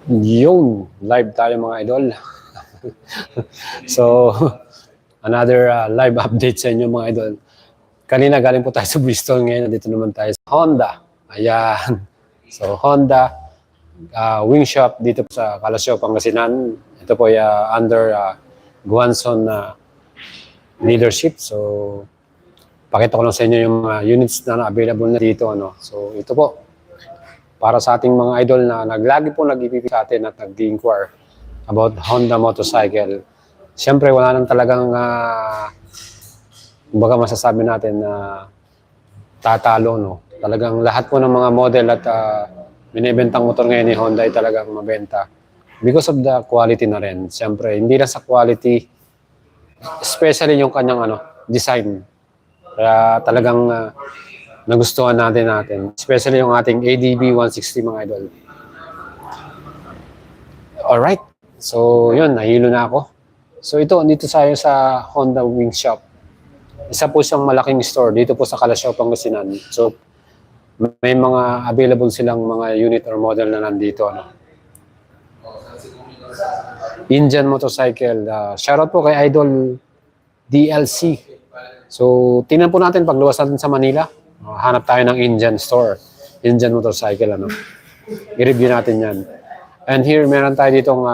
Yun, live tayo mga idol. So, another live update sa inyo mga idol. Kanina galing po tayo sa Bristol, ngayon dito naman tayo sa Honda. Ayan. So, Honda wing shop dito sa Kalasyaw, Pangasinan. Ito po ay under Guanson leadership. So, pakita ko lang sa inyo yung mga units na available na dito. So, ito po. Para sa ating mga idol na lagi po nag-ipipi sa atin at nag-inquire about Honda motorcycle. Siyempre, wala nang talagang kumbaga masasabi natin na tatalo, no? Talagang lahat po ng mga model at binibentang motor ngayon ni Honda ay talagang mabenta. Because of the quality na rin. Siyempre, hindi lang sa quality, especially yung kanyang design. Kaya talagang nagustuhan natin. Especially yung ating ADB 160 mga idol. Alright. So, yun. Nahilo na ako. So, ito. Dito tayo sa Honda Wing Shop. Isa po siyang malaking store. Dito po sa Kalasyaw, Pangasinan. So, may mga available silang mga unit or model na nandito. Indian motorcycle. Shoutout po kay Idol DLC. So, tingnan po natin pagluwas natin sa Manila. Hanap tayo ng Indian store. Indian motorcycle, I-review natin yan. And here, meron tayo ditong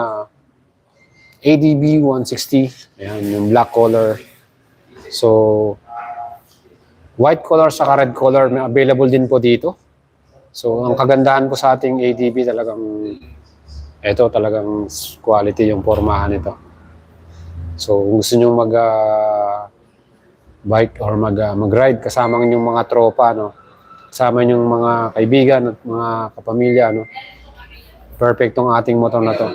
ADB 160. Ayan, yung black color. So, white color saka red color, may available din po dito. So, ang kagandahan po sa ating ADB ito talagang quality yung pormahan nito. So, kung gusto nyo bike or mag-ride kasama yung mga tropa, kasama yung mga kaibigan at mga kapamilya, perfect tong ating motor na to.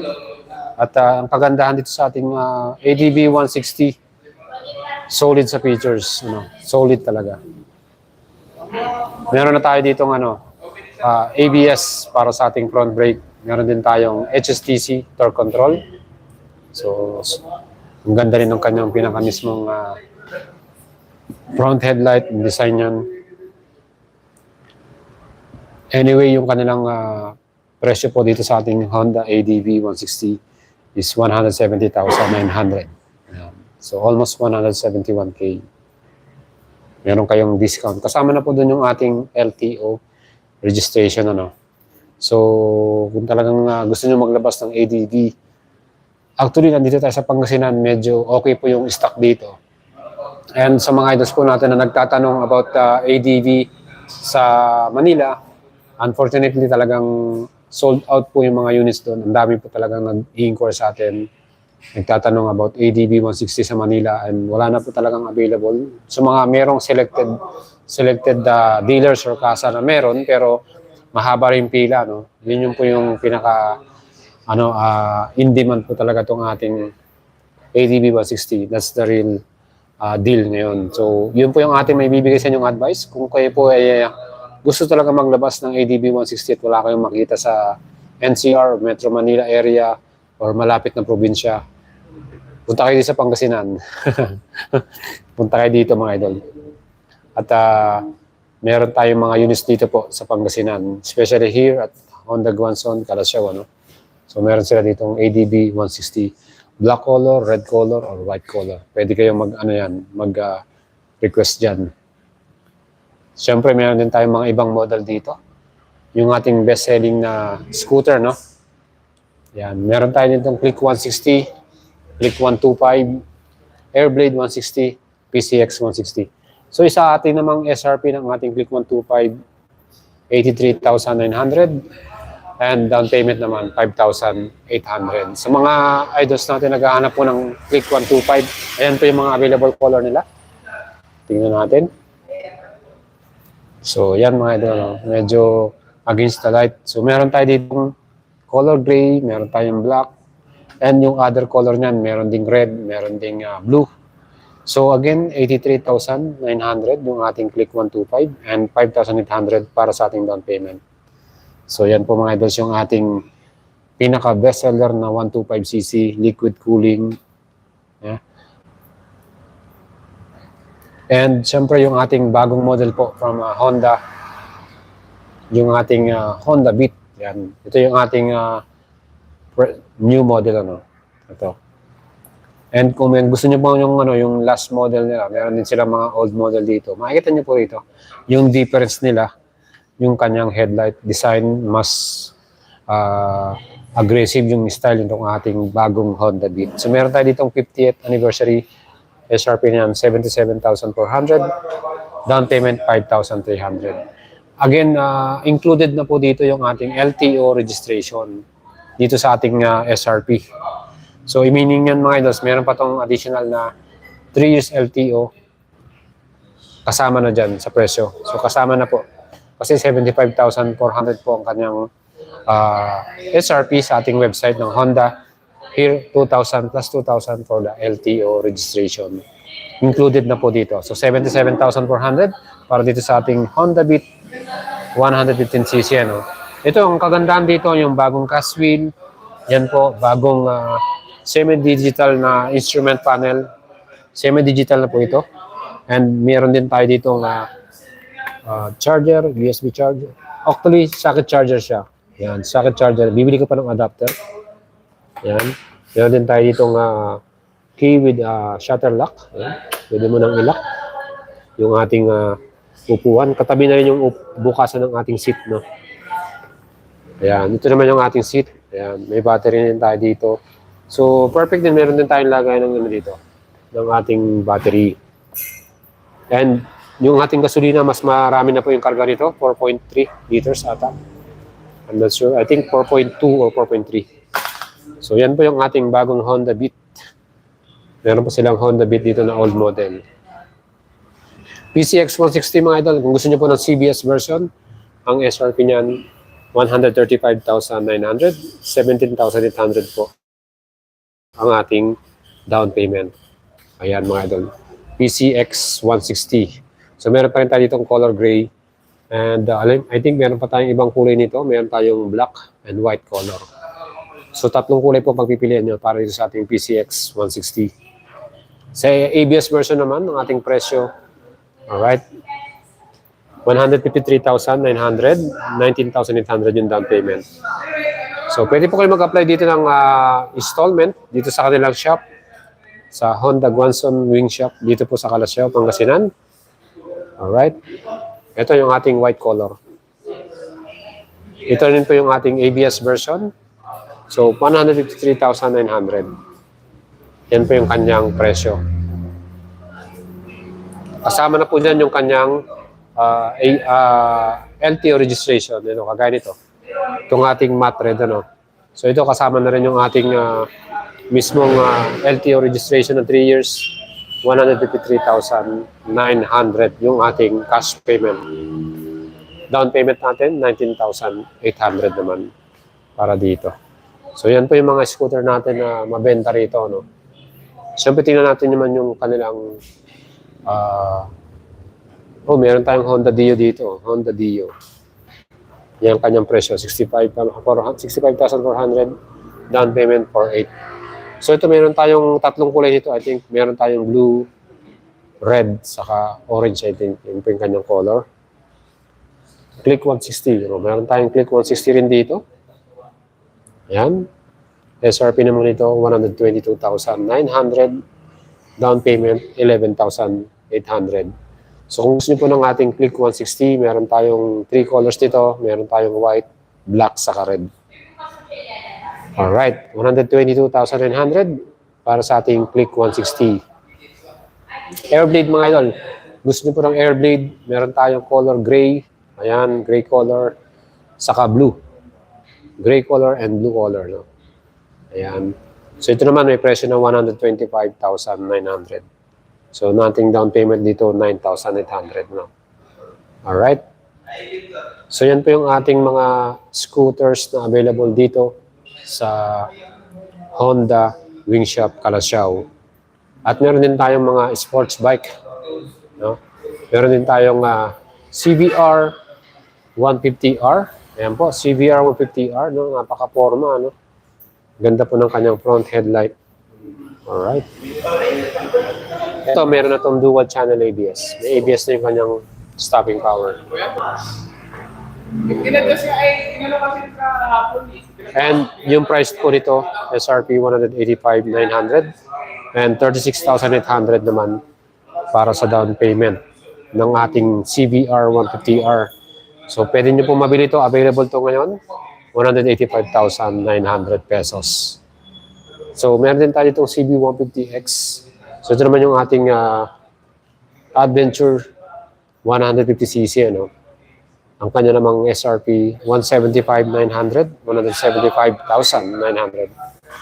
At ang kagandahan dito sa ating ADB 160, solid sa features, solid talaga. Meron na tayo ditong ABS para sa ating front brake. Meron din tayong HSTC torque control. So ang ganda rin ng kanyang pinakamismong front headlight, design yan. Anyway, yung kanilang presyo po dito sa ating Honda ADB 160 is 170,900. So almost 171K. Meron kayong discount. Kasama na po dun yung ating LTO registration. So kung talagang gusto nyo maglabas ng ADB, actually nandito tayo sa Pangasinan, medyo okay po yung stock dito. And sa mga idols po natin na nagtatanong about ADV sa Manila, unfortunately talagang sold out po yung mga units doon. Ang dami po talagang nag-inquire sa atin, nagtatanong about ADB 160 sa Manila, and wala na po talagang available. So mga merong selected dealers or kasa na meron, pero mahaba rin pila. Yun yung po yung pinaka in demand po talaga itong ating ADB 160. That's the real deal ngayon. So, yun po yung ating may bibigay sa inyong advice. Kung kayo po ay gusto talaga maglabas ng ADB 160 at wala kayong makita sa NCR, Metro Manila area, or malapit na probinsya, punta kayo dito sa Pangasinan. Punta kayo dito mga idol. At meron tayong mga units dito po sa Pangasinan, especially here at Honda Guanson, Kalasyaw. So, meron sila ditong ADB 160. Black color, red color, or white color. Pwede kayong mag-request dyan. Siyempre, meron din tayong mga ibang model dito. Yung ating best-selling na scooter, Yan. Meron tayo ditong Click 160, Click 125, Airblade 160, PCX 160. So, isa ating namang SRP ng ating Click 125, 83,900. And down payment naman, 5,800. Sa mga idols natin naghahanap po ng Click 125, ayan po yung mga available color nila. Tingnan natin. So, yan mga idol, medyo against the light. So, meron tayo dito color gray, meron tayong black, and yung other color niyan, meron ding red, meron ding blue. So, again, 83,900 yung ating Click 125 and 5,800 para sa ating down payment. So, yan po mga idols yung ating pinaka bestseller na 125cc liquid cooling. Yeah. And syempre yung ating bagong model po from Honda, yung ating Honda Beat. Yan. Ito yung ating new model ano. Ito. And kung gusto niyo po yung last model nila, meron din sila mga old model dito. Makikita niyo po dito yung difference nila, yung kanyang headlight design, mas aggressive yung style nitong ating bagong Honda Beat. So meron tayo ditong 50th anniversary, SRP niyan 77,400, down payment 5,300. Again, included na po dito yung ating LTO registration dito sa ating SRP. So, meaning yan mga idols, meron pa tong additional na 3 years LTO kasama na dyan sa presyo. So, kasama na po. Kasi 75,400 po ang kanyang SRP sa ating website ng Honda. Here, 2,000 plus 2,000 for the LTO registration. Included na po dito. So, 77,400 para dito sa ating Honda Beat 115cc. Ano? Ito, ang kagandahan dito, yung bagong cast wheel. Yan po, bagong semi-digital na instrument panel. Semi-digital na po ito. And meron din tayo dito charger, USB charger. Actually, socket charger siya. Yan, socket charger. Bibili ko pa ng adapter. Yan. Meron din tayo dito key with shutter lock. Yan. Pwede mo nang ilock yung ating upuan. Katabi na rin yung bukasan ng ating seat. No? Ayan. Ito naman yung ating seat. Ayan. May battery din tayo dito. So, perfect din. Meron din tayong lagay ng dito. Ng ating battery. And yung ating gasolina, mas marami na po yung karga nito. 4.3 liters ata. I'm not sure. I think 4.2 or 4.3. So, yan po yung ating bagong Honda Beat. Meron po silang Honda Beat dito na old model. PCX 160 mga idol. Kung gusto niyo po ng CBS version, ang SRP niyan, 135,900. 17,800 po ang ating down payment. Ayan mga idol. PCX 160. So meron pa rin tayo ditong color gray. And I think meron pa tayong ibang kulay nito. Meron tayong black and white color. So tatlong kulay po pagpipilian nyo para dito sa ating PCX 160. Sa ABS version naman, ang ating presyo, alright, 153,900, 19,800 yung down payment. So pwede po kayo mag-apply dito ng installment dito sa kanilang shop, sa Honda Guanzon Wing Shop, dito po sa Calasiao, Pangasinan. Alright. Ito yung ating white color. Ito rin po yung ating ABS version. So, 153,900. Yan po yung kanyang presyo. Kasama na po dyan yung kanyang LTO registration. Ano, kagaya nito. Itong ating matte red. Ano. So, ito kasama na rin yung ating mismong LTO registration na 3 years. 153,900 yung ating cash payment. Down payment natin, 19,800 naman para dito. So, yan po yung mga scooter natin na mabenta rito. No? Siyempre, tingnan natin naman yung kanilang meron tayong Honda Dio dito. Honda Dio. Yan kanyang presyo, 65,400. Down payment, 4,800. So ito meron tayong tatlong kulay dito. I think meron tayong blue, red, saka orange. I think yun po yung kanyang color. Click 160. Meron tayong Click 160 rin dito. Ayan. SRP naman ito, 122,900. Down payment, 11,800. So kung gusto niyo po ng ating Click 160, meron tayong 3 colors dito. Meron tayong white, black, saka red. Alright, 122,900 para sa ating Click 160. Airblade mga idol. Gusto niyo po ng Airblade, meron tayong color gray. Ayan, gray color, saka blue. Gray color and blue color. No? Ayan. So ito naman may presyo ng 125,900. So nating down payment dito, 9,800. No? Alright. So yan po yung ating mga scooters na available dito sa Honda Wing Shop Calasiao. At meron din tayong mga sports bike. No? Meron din tayong CBR 150R. Ayan po, CBR 150R. No? Napaka-forma. No? Ganda po ng kanyang front headlight. Alright. Ito, meron na itong dual channel ABS. May ABS na yung kanyang stopping power. And yung price po nito, SRP 185,900 and 36,800 naman para sa down payment ng ating CBR 150R. So pwede nyo po mabili ito. Available to ngayon, 185,900 pesos. So meron din tayo itong CB150X. So ito naman yung ating Adventure 150cc. Ano? Ang kanya namang SRP 175,900, 175,900.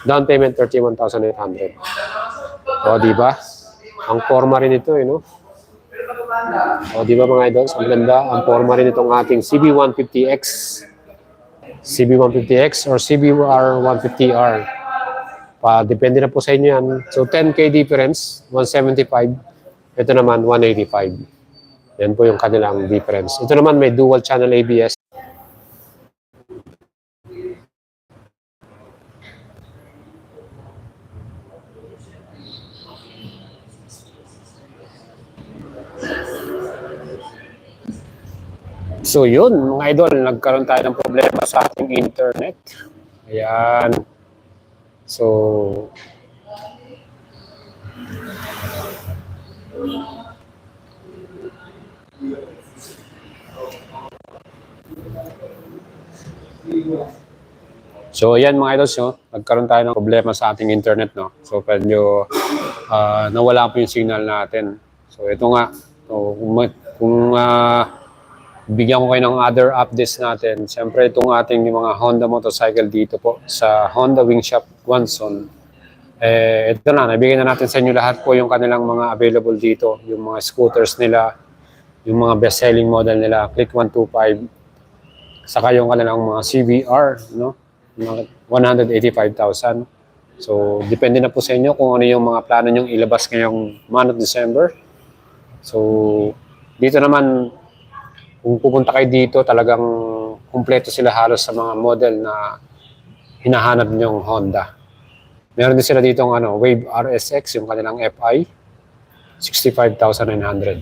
Down payment 31,800. O, di ba? Ang forma rin ito, no? O, di ba mga idols? Ang ganda. Ang forma rin itong ating CB150X. CB150X or CBR 150R. Depende na po sa inyo yan. So, 10K difference, 175. Ito naman, 185. Yan po yung kanilang difference. Ito naman may dual channel ABS. So yun, mga idol, nagkaroon tayo ng problema sa ating internet. Ayan. So, ayan mga idols, no? Nagkaroon tayo ng problema sa ating internet, no? So, medyo nawala po yung signal natin. So, ito nga. So, kung bigyan ko kayo ng other updates natin, siyempre itong ating mga Honda motorcycle dito po sa Honda Wing Shop Guangzhou. Ito na, nabigyan na natin sa inyo lahat po yung kanilang mga available dito. Yung mga scooters nila, yung mga best-selling model nila, Click 125, saka yung kanilang mga CBR, no? 185,000. So, depende na po sa inyo kung ano yung mga plano nyong ilabas ngayong month of December. So, dito naman, kung pupunta kayo dito, talagang kumpleto sila halos sa mga model na hinahanap nyong Honda. Meron din sila dito ng Wave RSX, yung kanilang FI, 65,900.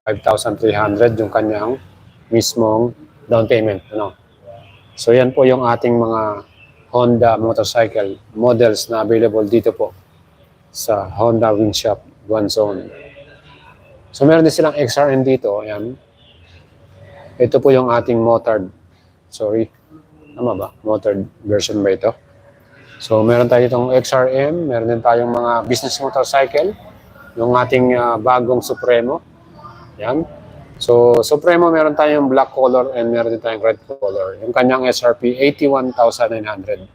5,300 yung kanyang mismong down payment. So yan po yung ating mga Honda motorcycle models na available dito po sa Honda Wing Shop Guangzhou. So meron din silang XRM dito. Ayan. Ito po yung ating motard. Sorry. Tama ba? Motard version ba ito? So meron tayo itong XRM. Meron din tayong mga business motorcycle. Yung ating bagong Supremo. Ayan. So Supremo meron tayong black color and meron din tayong red color. Yung kanyang SRP 81,900.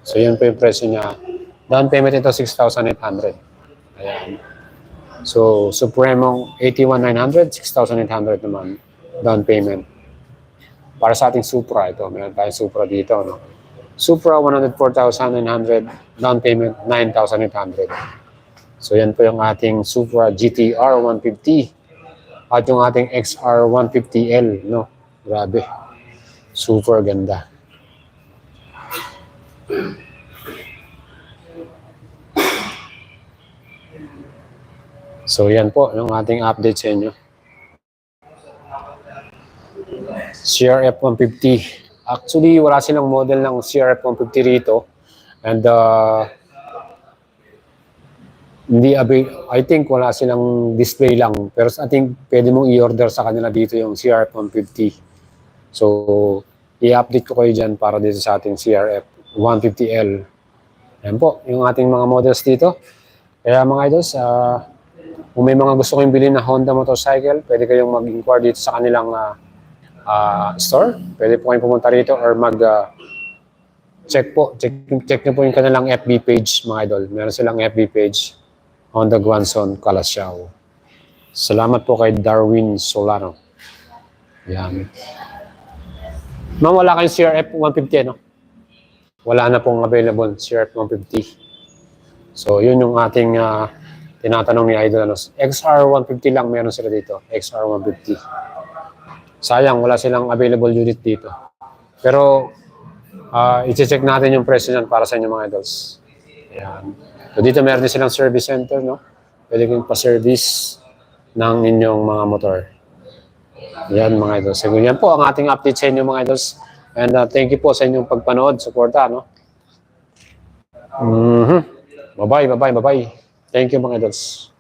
So yun po yung presyo niya. Down payment ito 6,800. Ayan. So Supremo 81,900, 6,800 naman down payment. Para sa ating Supra, ito, meron tayong Supra dito, no? Supra, 104,900, down payment, 9,800. So, yan po yung ating Supra GTR 150 at yung ating XR 150L, no? Grabe. Super ganda. So, yan po yung ating update sa inyo. CRF 150. Actually, wala silang model ng CRF 150 rito. And I think wala silang display lang. Pero I think pwede mong i-order sa kanila dito yung CRF 150. So, i-update ko kayo dyan para dito sa ating CRF 150L. Ayan po, yung ating mga models dito. Kaya mga idols, kung may mga gusto kayong bilhin na Honda motorcycle, pwede kayong mag-inquire dito sa kanilang store. Pwede po kayong pumunta rito or check nyo po yung kanilang FB page, mga idol. Meron silang FB page, Honda Guangzhou, Calasiao. Salamat po kay Darwin Solano. Yan. Ma'am, wala kayong CRF 150, no? Wala na pong available CRF 150. So, yun yung ating tinatanong ni Idol. XR 150 lang meron sila dito. XR 150. Sayang, wala silang available unit dito. Pero, i-check natin yung presyo niyan para sa inyo mga idols. Ayan. So dito meron din silang service center, no? Pwede kong pa-service ng inyong mga motor. Yan mga idols. So yan po ang ating update sa inyo mga idols. And thank you po sa inyong pagpanood, suporta, no? Bye-bye. Thank you mga idols.